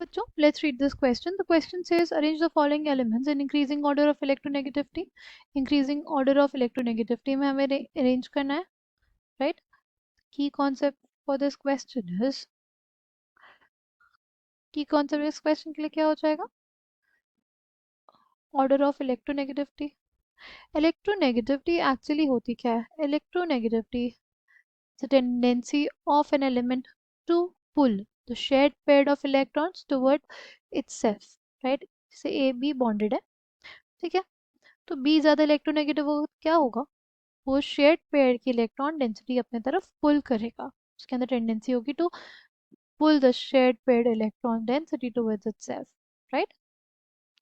बच्चों, let's read this question. The question says arrange the following elements in increasing order of electronegativity. Increasing order of electronegativity में हमें arrange करना है, right? Key concept for this question is इस question के लिए क्या हो जाएगा? Order of electronegativity. Electronegativity actually होती क्या है? Electronegativity is a tendency of an element to pull the shared pair of electrons toward itself, right? जैसे A B bonded है, ठीक है? तो बी ज़्यादा इलेक्ट्रोनेगेटिव होगा तो क्या होगा? वो शेयर्ड पेयर की इलेक्ट्रॉन डेंसिटी अपने तरफ पुल करेगा, उसके अंदर टेंडेंसी होगी to pull the shared pair electron density towards itself, right?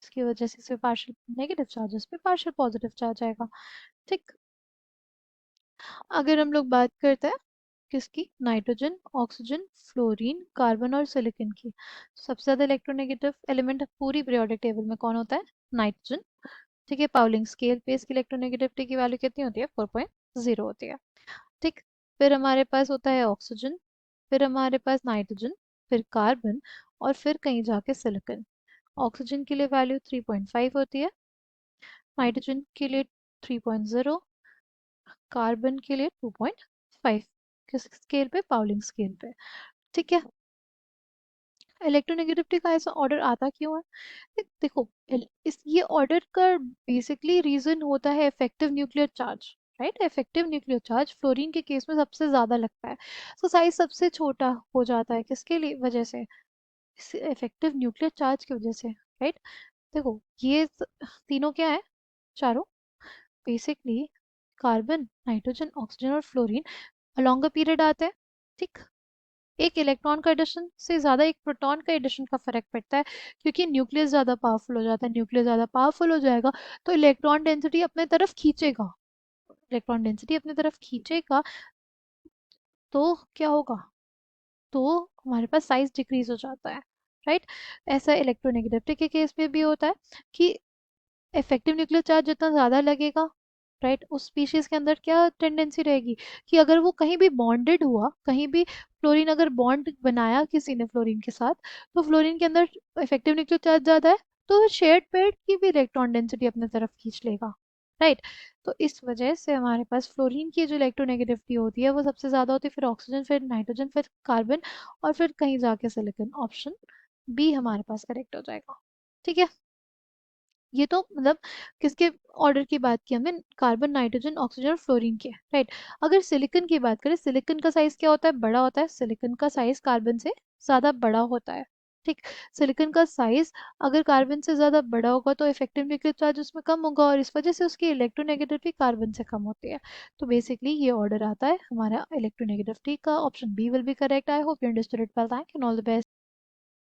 इसकी वजह से इसमें पार्शियल नेगेटिव चार्जेस पे पार्शियल पॉजिटिव चार्ज आएगा, ठीक? अगर हम लोग बात करते हैं किसकी, नाइट्रोजन, ऑक्सीजन, फ्लोरीन, कार्बन और सिलिकॉन की, सबसे ज़्यादा इलेक्ट्रोनेगेटिव एलिमेंट पूरी पीरियोडिक टेबल में कौन होता है? नाइट्रोजन, ठीक है? पाउलिंग स्केल पे इसकी इलेक्ट्रोनेगेटिविटी की वैल्यू कितनी होती है? 4.0 होती है, ठीक? फिर हमारे पास होता है ऑक्सीजन, फिर हमारे पास नाइट्रोजन, फिर कार्बन और फिर कहीं जाके सिलिकॉन। ऑक्सीजन के लिए वैल्यू 3.5 होती है, नाइट्रोजन के लिए 3.0, कार्बन के लिए 2.5। किस स्केल पे? पाउलिंग स्केल पे, ठीक है? इलेक्ट्रोनेगेटिविटी का ऐसा ऑर्डर आता क्यों है? देखो, इस ये ऑर्डर का बेसिकली रीजन होता है effective nuclear charge, right? Effective nuclear charge fluorine के केस में सबसे ज्यादा लगता है, तो साइज सबसे छोटा हो जाता है, किसके लिए वजह से? इफेक्टिव न्यूक्लियर चार्ज की वजह से, राइट? देखो ये तीनों क्या है? चारों बेसिकली कार्बन, नाइट्रोजन, ऑक्सीजन और फ्लोरीन अलोंग अ पीरियड आते हैं, ठीक? एक इलेक्ट्रॉन का एडिशन से ज़्यादा एक प्रोटॉन का एडिशन का फर्क पड़ता है, क्योंकि न्यूक्लियस ज़्यादा पावरफुल हो जाता है। न्यूक्लियस ज़्यादा पावरफुल हो जाएगा तो इलेक्ट्रॉन डेंसिटी अपने तरफ खींचेगा, इलेक्ट्रॉन डेंसिटी अपने तरफ खींचेगा तो क्या होगा? तो हमारे पास साइज डिक्रीज हो जाता है, राइट? ऐसा इलेक्ट्रोनेगेटिविटी के केस में भी होता है कि इफेक्टिव न्यूक्लियर चार्ज जितना ज़्यादा लगेगा, राइट, उस स्पीशीज के अंदर क्या टेंडेंसी रहेगी कि अगर वो कहीं भी बॉन्डेड हुआ, कहीं भी फ्लोरीन अगर बॉन्ड बनाया किसी ने फ्लोरीन के साथ, तो फ्लोरीन के अंदर इफेक्टिव न्यूक्लियर चार्ज ज़्यादा है तो शेयर्ड पेयर की भी इलेक्ट्रॉन डेंसिटी अपने तरफ खींच लेगा, राइट? तो इस वजह से हमारे पास फ्लोरीन की जो इलेक्ट्रोनेगेटिविटी होती है वो सबसे ज़्यादा होती है, फिर ऑक्सीजन, फिर नाइट्रोजन, फिर कार्बन और फिर कहीं जाके सिलिकॉन। ऑप्शन बी हमारे पास करेक्ट हो जाएगा, ठीक है? ये तो मतलब किसके ऑर्डर की बात की हमने? कार्बन, नाइट्रोजन, ऑक्सीजन और फ्लोरीन के, राइट? अगर सिलिकॉन की बात करें, सिलिकॉन का साइज क्या होता है? बड़ा होता है। सिलिकॉन का साइज कार्बन से ज़्यादा बड़ा होता है, ठीक? सिलिकॉन का साइज अगर कार्बन से ज़्यादा बड़ा होगा तो इफेक्टिव न्यूक्लियर चार्ज उसमें कम होगा और इस वजह से उसकी इलेक्ट्रोनेगेटिविटी कार्बन से कम होती है। तो बेसिकली ये ऑर्डर आता है हमारा इलेक्ट्रोनेगेटिविटी का। Option B will be correct. I hope you understood it well. Thank you, all the best.